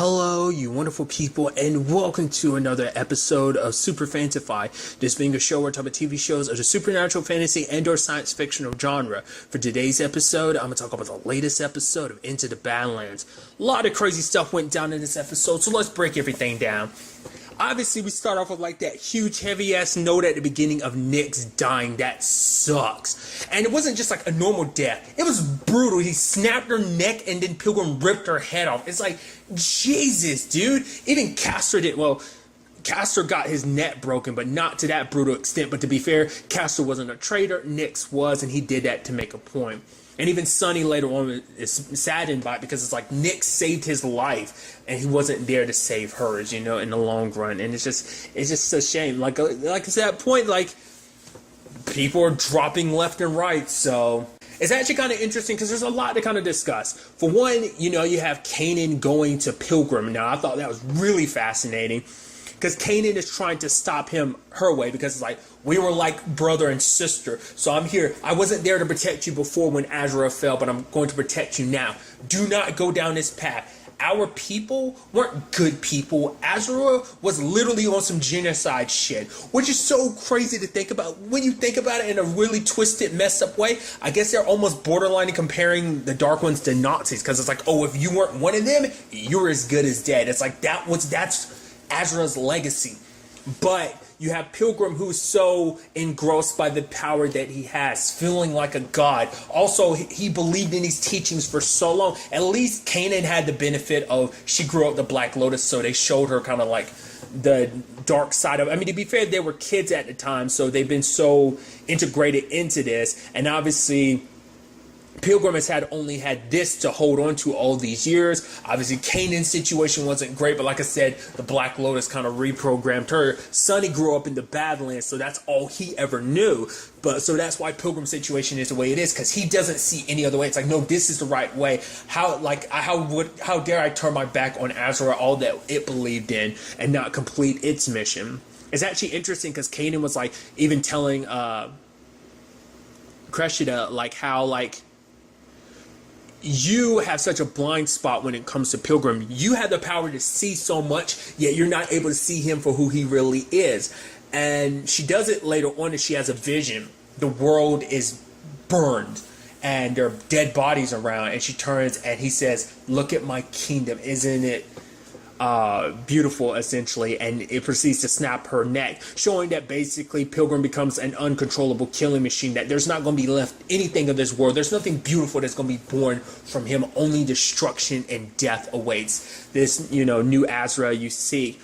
Hello, you wonderful people, and welcome to another episode of Super-Fanta-Fi. This being a show where I talk about TV shows of the supernatural, fantasy, and/or science fictional genre. For today's episode, I'm going to talk about the latest episode of Into the Badlands. A lot of crazy stuff went down in this episode, so let's break everything down. Obviously, we start off with like that huge heavy-ass note at the beginning of Nick's dying. That sucks. And it wasn't just like a normal death. It was brutal. He snapped her neck and then Pilgrim ripped her head off. It's like, Jesus, dude. Even Castor did, well, Castor got his neck broken, but not to that brutal extent. But to be fair, Castor wasn't a traitor. Nick's was, and he did that to make a point. And even Sonny later on is saddened by it because it's like Nick saved his life and he wasn't there to save hers, you know, in the long run. And it's just a shame. Like it's that point, like, people are dropping left and right. So it's actually kind of interesting because there's a lot to kind of discuss. For one, you know, you have Kanan going to Pilgrim. Now, I thought that was really fascinating because Kanan is trying to stop him her way because it's like, we were like brother and sister, so I'm here. I wasn't there to protect you before when Azra fell, but I'm going to protect you now. Do not go down this path. Our people weren't good people. Azra was literally on some genocide shit, which is so crazy to think about. When you think about it in a really twisted, messed up way, I guess they're almost borderline comparing the Dark Ones to Nazis, because it's like, oh, if you weren't one of them, you're as good as dead. It's like that's Azra's legacy. But you have Pilgrim, who's so engrossed by the power that he has, feeling like a god. Also, he believed in these teachings for so long. At least Kanan had the benefit of, she grew up the Black Lotus, so they showed her kind of like the dark side of it. I mean, to be fair, they were kids at the time, so they've been so integrated into this. And obviously, Pilgrim has only had this to hold on to all these years. Obviously, Kanan's situation wasn't great, but like I said, the Black Lotus kind of reprogrammed her. Sonny grew up in the Badlands, so that's all he ever knew. But so that's why Pilgrim's situation is the way it is, because he doesn't see any other way. It's like, no, this is the right way. How dare I turn my back on Azra, all that it believed in, and not complete its mission? It's actually interesting because Kanan was like even telling Cressida like how like, you have such a blind spot when it comes to Pilgrim. You have the power to see so much, yet you're not able to see him for who he really is. And she does it later on, and she has a vision. The world is burned, and there are dead bodies around, and she turns, and he says, look at my kingdom. Isn't it beautiful, essentially? And it proceeds to snap her neck, showing that basically Pilgrim becomes an uncontrollable killing machine, that there's not going to be left anything of this world. There's nothing beautiful that's going to be born from him. Only destruction and death awaits this, you know, new Azra you see.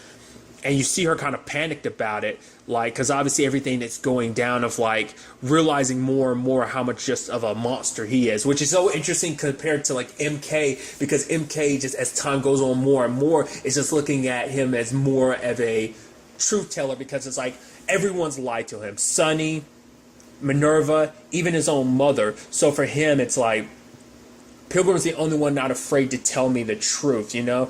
And you see her kind of panicked about it, like, because obviously everything that's going down, of like realizing more and more how much just of a monster he is, which is so interesting compared to like MK, because MK, just as time goes on more and more, is just looking at him as more of a truth teller, because it's like everyone's lied to him. Sonny, Minerva, even his own mother. So for him, it's like, Pilgrim's the only one not afraid to tell me the truth, you know?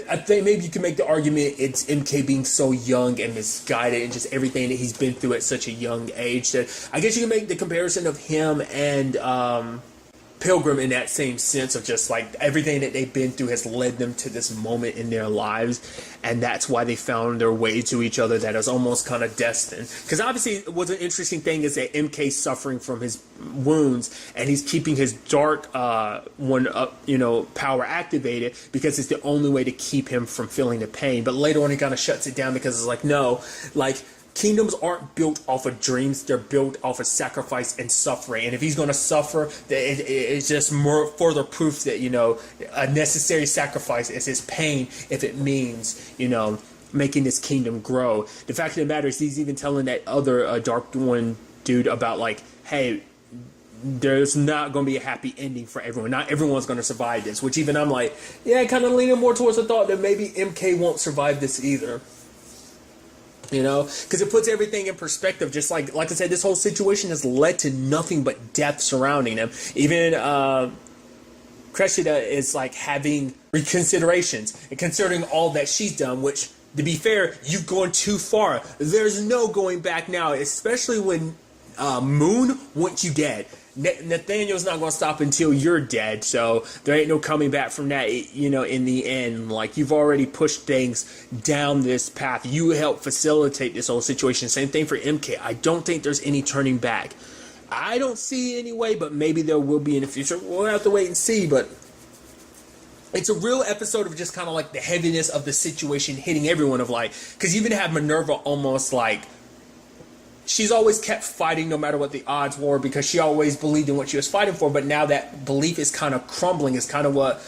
I think maybe you can make the argument it's MK being so young and misguided and just everything that he's been through at such a young age, that I guess you can make the comparison of him and Pilgrim in that same sense of just like everything that they've been through has led them to this moment in their lives, and that's why they found their way to each other, that is almost kind of destined. Because obviously what's an interesting thing is that MK's suffering from his wounds, and he's keeping his dark power activated because it's the only way to keep him from feeling the pain. But later on he kind of shuts it down because it's like, no, like, kingdoms aren't built off of dreams. They're built off of sacrifice and suffering. And if he's going to suffer, it's just more further proof that, you know, a necessary sacrifice is his pain, if it means, you know, making this kingdom grow. The fact of the matter is, he's even telling that other Dark One dude about like, hey, there's not going to be a happy ending for everyone. Not everyone's going to survive this, which even I'm like, yeah, kind of leaning more towards the thought that maybe MK won't survive this either. You know, because it puts everything in perspective. Just like I said, this whole situation has led to nothing but death surrounding them. Even Cressida is like having reconsiderations and considering all that she's done, which, to be fair, you've gone too far. There's no going back now, especially when Moon wants you dead. Nathaniel's not going to stop until you're dead, so there ain't no coming back from that, in the end. Like, you've already pushed things down this path. You helped facilitate this whole situation. Same thing for MK. I don't think there's any turning back. I don't see it anyway, but maybe there will be in the future. We'll have to wait and see, but it's a real episode of just kind of like the heaviness of the situation hitting everyone, of like, because you even have Minerva almost like, she's always kept fighting no matter what the odds were, because she always believed in what she was fighting for, but now that belief is kind of crumbling, is kind of what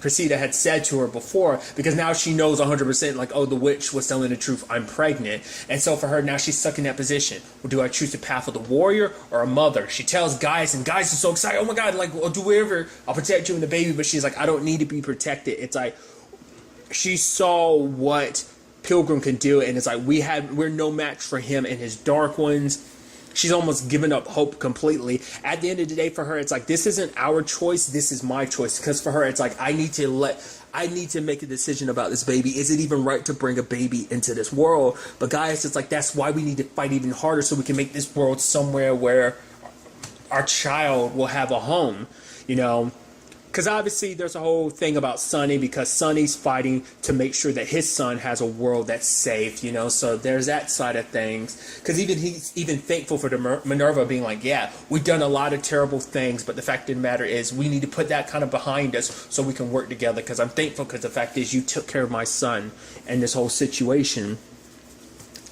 Cressida had said to her before, because now she knows 100% like, oh, the witch was telling the truth, I'm pregnant. And so for her, now she's stuck in that position. Well, do I choose the path of the warrior or a mother? She tells Gaius, and Gaius is so excited, oh my god, like, I'll do whatever, I'll protect you and the baby, but she's like, I don't need to be protected. It's like, she saw what Pilgrim can do, and it's like, we're no match for him and his dark ones. She's almost given up hope completely. At the end of the day, for her, it's like, this isn't our choice, this is my choice. Because for her, it's like, I need to make a decision about this baby. Is it even right to bring a baby into this world? But guys, it's like, that's why we need to fight even harder, so we can make this world somewhere where our child will have a home, Because obviously there's a whole thing about Sonny, because Sonny's fighting to make sure that his son has a world that's safe, so there's that side of things. Because he's thankful for the Minerva being like, yeah, we've done a lot of terrible things, but the fact of the matter is we need to put that kind of behind us so we can work together, because I'm thankful, because the fact is you took care of my son and this whole situation.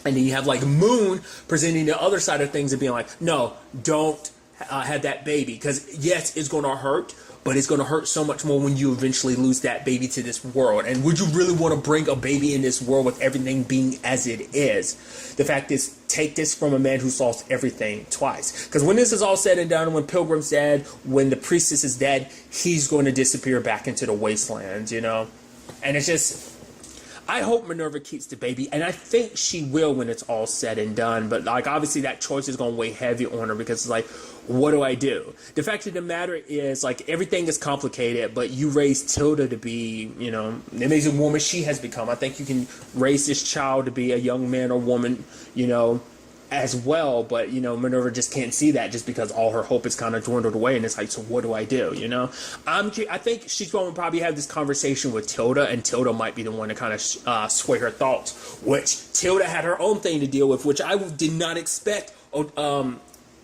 And then you have like Moon presenting the other side of things and being like, no, don't have that baby, because yes, it's going to hurt, but it's going to hurt so much more when you eventually lose that baby to this world. And would you really want to bring a baby in this world with everything being as it is? The fact is, take this from a man who's lost everything twice. Because when this is all said and done, when Pilgrim's dead, when the priestess is dead, he's going to disappear back into the wastelands, And it's just, I hope Minerva keeps the baby, and I think she will when it's all said and done. But like, obviously that choice is going to weigh heavy on her, because it's like, what do I do? The fact of the matter is, like, everything is complicated, but you raised Tilda to be, the amazing woman she has become. I think you can raise this child to be a young man or woman, as well, but Minerva just can't see that, just because all her hope is kind of dwindled away, and it's like, so what do I do? I think she's going to probably have this conversation with Tilda, and Tilda might be the one to kind of sway her thoughts, which Tilda had her own thing to deal with, which I did not expect.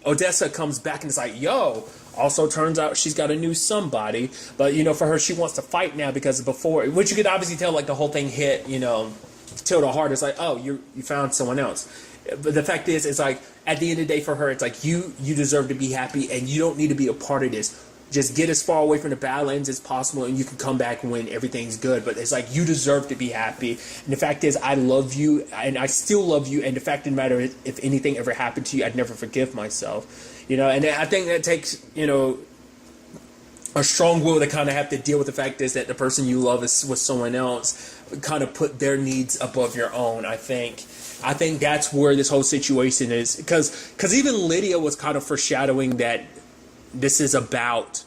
Odessa comes back and it's like, yo, also turns out she's got a new somebody, but for her, she wants to fight now, because before, which you could obviously tell, like, the whole thing hit Tilda hard. It's like, oh, you found someone else. But the fact is, it's like, at the end of the day, for her, it's like, you deserve to be happy, and you don't need to be a part of this. Just get as far away from the Badlands as possible, and you can come back when everything's good. But it's like, you deserve to be happy. And the fact is, I love you, and I still love you. And the fact of the matter is, if anything ever happened to you, I'd never forgive myself. And I think that takes, a strong will to kind of have to deal with the fact is that the person you love is with someone else, kind of put their needs above your own. I think that's where this whole situation is, because even Lydia was kind of foreshadowing that this is about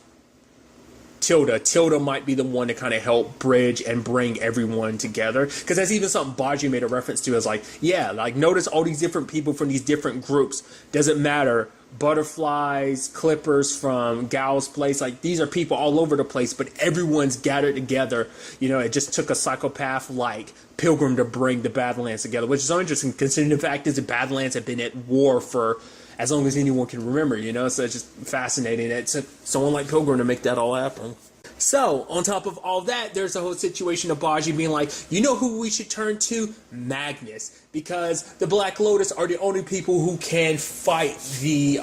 Tilda. Tilda might be the one to kind of help bridge and bring everyone together, because that's even something Baji made a reference to, as like, yeah, like, notice all these different people from these different groups, doesn't matter, butterflies, clippers from Gal's place, like, these are people all over the place, but everyone's gathered together. It just took a psychopath like Pilgrim to bring the Badlands together, which is so interesting, considering the fact is the Badlands have been at war for as long as anyone can remember, so it's just fascinating. It took someone like Pilgrim to make that all happen. So, on top of all that, there's the whole situation of Baji being like, you know who we should turn to? Magnus. Because the Black Lotus are the only people who can fight the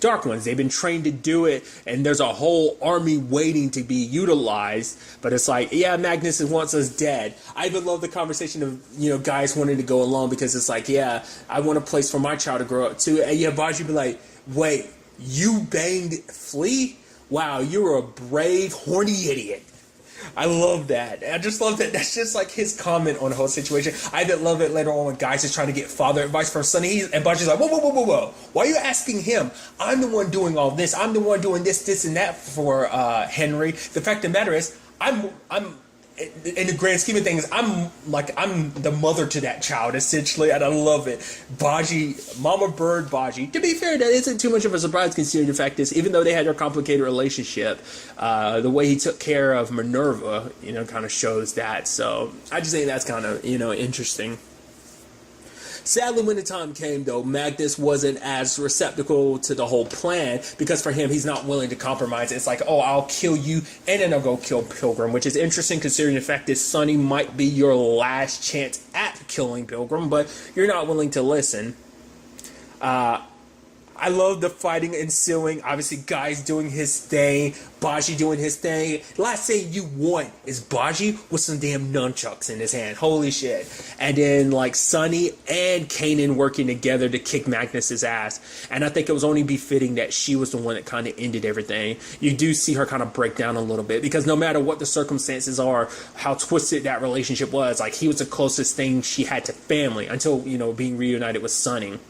Dark Ones. They've been trained to do it, and there's a whole army waiting to be utilized. But it's like, yeah, Magnus wants us dead. I even love the conversation of, guys wanting to go along, because it's like, yeah, I want a place for my child to grow up too. And yeah, Baji be like, wait, you banged Flea? Wow, you're a brave, horny idiot. I love that. I just love that. That's just like his comment on the whole situation. I even love it later on when guys is trying to get father advice from Sonny, and Baji's like, whoa. Why are you asking him? I'm the one doing all this. I'm the one doing this, and that for Henry. The fact of the matter is, I'm in the grand scheme of things, I'm the mother to that child essentially, and I love it. Baji, Mama Bird Baji. To be fair, that isn't too much of a surprise considering the fact is, even though they had their complicated relationship, the way he took care of Minerva, kind of shows that. So I just think that's kind of, interesting. Sadly, when the time came, though, Magnus wasn't as receptacle to the whole plan, because for him, he's not willing to compromise. It's like, oh, I'll kill you, and then I'll go kill Pilgrim, which is interesting considering the fact that Sonny might be your last chance at killing Pilgrim, but you're not willing to listen. I love the fighting ensuing. Obviously, Guy's doing his thing. Baji doing his thing. Last thing you want is Baji with some damn nunchucks in his hand. Holy shit. And then, Sonny and Kanan working together to kick Magnus's ass. And I think it was only befitting that she was the one that kind of ended everything. You do see her kind of break down a little bit. Because no matter what the circumstances are, how twisted that relationship was, he was the closest thing she had to family until, being reunited with Sonny.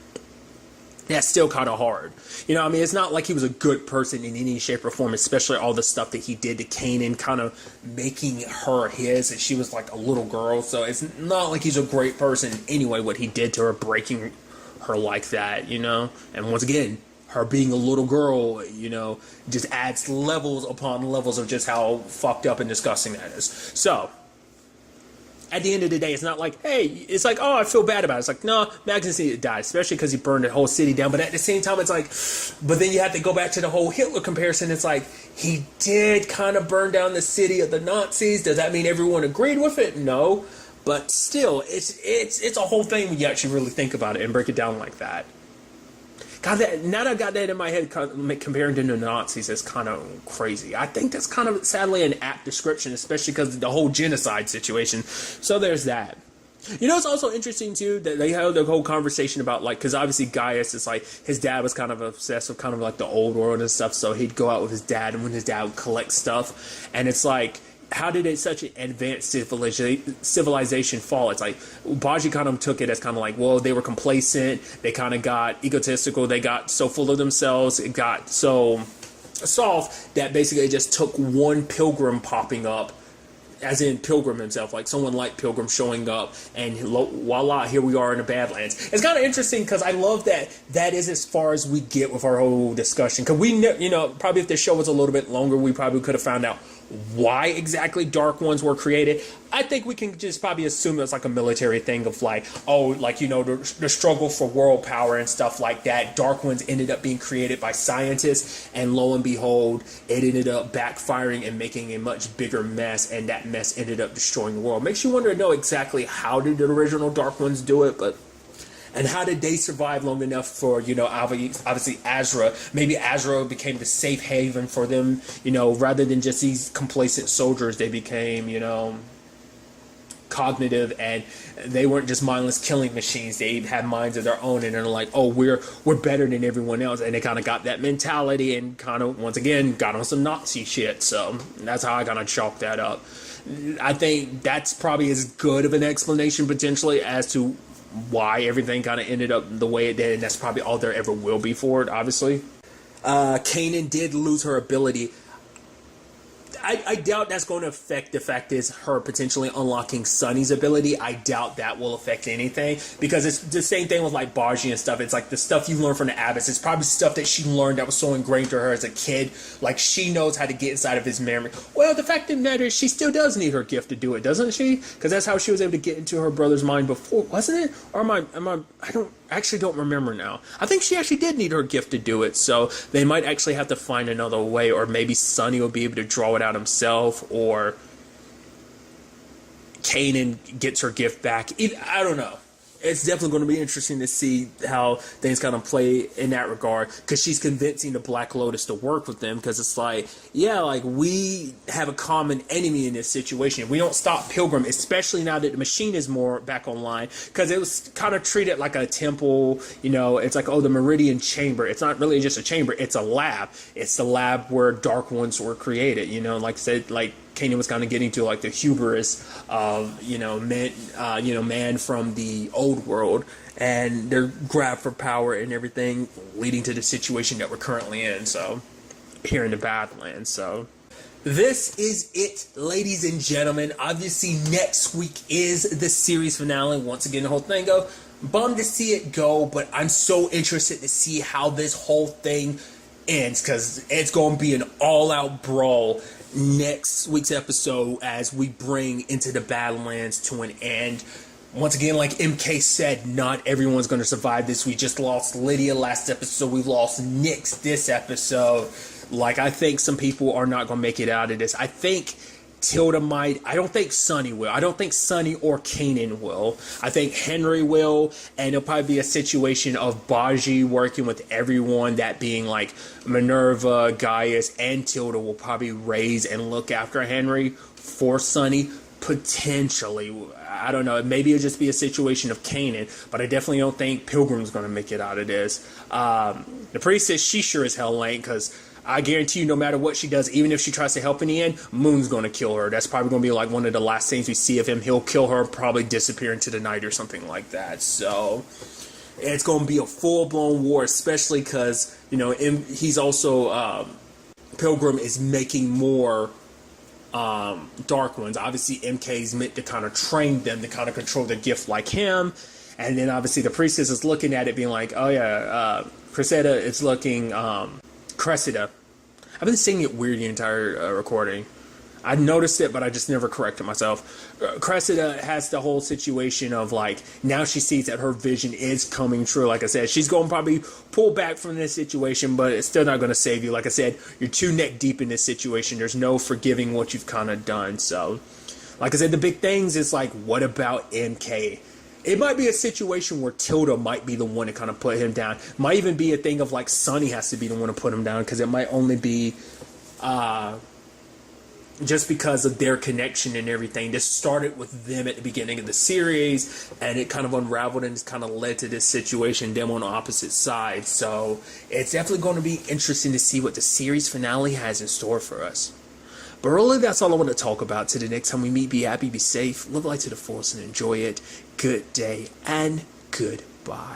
That's still kind of hard. It's not like he was a good person in any shape or form, especially all the stuff that he did to Kanan, kind of making her his, and she was like a little girl. So it's not like he's a great person anyway, what he did to her, breaking her like that, And once again, her being a little girl, just adds levels upon levels of just how fucked up and disgusting that is. So at the end of the day, it's not like, hey, it's like, oh, I feel bad about it. It's like, no, Magnus needed to die, especially because he burned the whole city down. But at the same time, it's like, but then you have to go back to the whole Hitler comparison. It's like, he did kind of burn down the city of the Nazis. Does that mean everyone agreed with it? No. But still, it's a whole thing when you actually really think about it and break it down like that. God, now that I got that in my head, comparing to the Nazis is kind of crazy. I think that's kind of, sadly, an apt description, especially because of the whole genocide situation. So there's that. It's also interesting, too, that they had the whole conversation about, because obviously Gaius is his dad was kind of obsessed with kind of the old world and stuff, so he'd go out with his dad, and when his dad would collect stuff, and it's like, how did such an advanced civilization fall? It's like, Baji kind of took it as kind of well, they were complacent, they kind of got egotistical, they got so full of themselves, it got so soft that basically it just took one pilgrim popping up, as in Pilgrim himself, someone like Pilgrim showing up, and voila, here we are in the Badlands. It's kind of interesting because I love that is as far as we get with our whole discussion. Because we, probably if the show was a little bit longer, we probably could have found out why exactly Dark Ones were created. I think we can just probably assume it's a military thing of the struggle for world power and stuff like that. Dark Ones ended up being created by scientists, and lo and behold, it ended up backfiring and making a much bigger mess, and that mess ended up destroying the world. Makes you wonder to know exactly how did the original Dark Ones do it, and how did they survive long enough for, obviously Azra? Maybe Azra became the safe haven for them, rather than just these complacent soldiers. They became, cognitive, and they weren't just mindless killing machines. They had minds of their own, and they're like, oh, we're better than everyone else. And they kind of got that mentality and kind of, once again, got on some Nazi shit. So that's how I kind of chalk that up. I think that's probably as good of an explanation, potentially, as to why everything kind of ended up the way it did, and that's probably all there ever will be for it, obviously. Kanan did lose her ability. I doubt that's going to affect the fact is her potentially unlocking Sonny's ability. I doubt that will affect anything, because it's the same thing with Baji and stuff. It's the stuff you learn from the Abbess. It's probably stuff that she learned that was so ingrained to her as a kid. She knows how to get inside of his memory. Well, the fact of the matter is she still does need her gift to do it, doesn't she? Because that's how she was able to get into her brother's mind before, wasn't it? Or I don't remember now. I think she actually did need her gift to do it, so they might actually have to find another way, or maybe Sonny will be able to draw it out himself, or Kanan gets her gift back. I don't know. It's definitely going to be interesting to see how things kind of play in that regard, because she's convincing the Black Lotus to work with them, because it's we have a common enemy in this situation. If we don't stop Pilgrim, especially now that the machine is more back online, because it was kind of treated like a temple, it's the Meridian Chamber. It's not really just a chamber, it's a lab. It's the lab where Dark Ones were created, like I said, Kanan was kind of getting to the hubris of man from the old world, and their grab for power and everything, leading to the situation that we're currently in. So here in the Badlands. So This is it, ladies and gentlemen. Obviously, next week is the series finale. Once again, the whole thing go. Bummed to see it go, but I'm so interested to see how this whole thing ends, because it's going to be an all-out brawl next week's episode as we bring Into the Badlands to an end. Once again, like MK said, not everyone's going to survive this. We just lost Lydia last episode. We lost Nyx this episode. Like, I think some people are not going to make it out of this. I think Tilda might. I don't think Sunny will. I don't think Sunny or Kanan will. I think Henry will. And it'll probably be a situation of Baji working with everyone, that being like Minerva, Gaius, and Tilda will probably raise and look after Henry for Sunny. Potentially. I don't know. Maybe it'll just be a situation of Kanan, but I definitely don't think Pilgrim's going to make it out of this. The priestess, she sure as hell ain't, because I guarantee you, no matter what she does, even if she tries to help in the end, Moon's going to kill her. That's probably going to be like one of the last things we see of him. He'll kill her, probably disappear into the night or something like that. So it's going to be a full-blown war, especially because, you know, he's also, Pilgrim is making more Dark Ones. Obviously, MK's meant to kind of train them to kind of control the gift like him. And then obviously the priestess is looking at it being like, oh yeah, Cressida is looking, Cressida. I've been saying it weird the entire recording. I noticed it, but I just never corrected myself. Cressida has the whole situation of, like, now she sees that her vision is coming true. Like I said, she's going to probably pull back from this situation, but it's still not going to save you. Like I said, you're too neck deep in this situation. There's no forgiving what you've kind of done. So, like I said, the big things is, like, what about MK? It might be a situation where Tilda might be the one to kind of put him down. Might even be a thing of, like, Sunny has to be the one to put him down, because it might only be just because of their connection and everything. This started with them at the beginning of the series, and it kind of unraveled and kind of led to this situation, them on opposite sides. So it's definitely going to be interesting to see what the series finale has in store for us. But really, that's all I want to talk about. Till the next time we meet, be happy, be safe, live life to the fullest, and enjoy it. Good day and goodbye.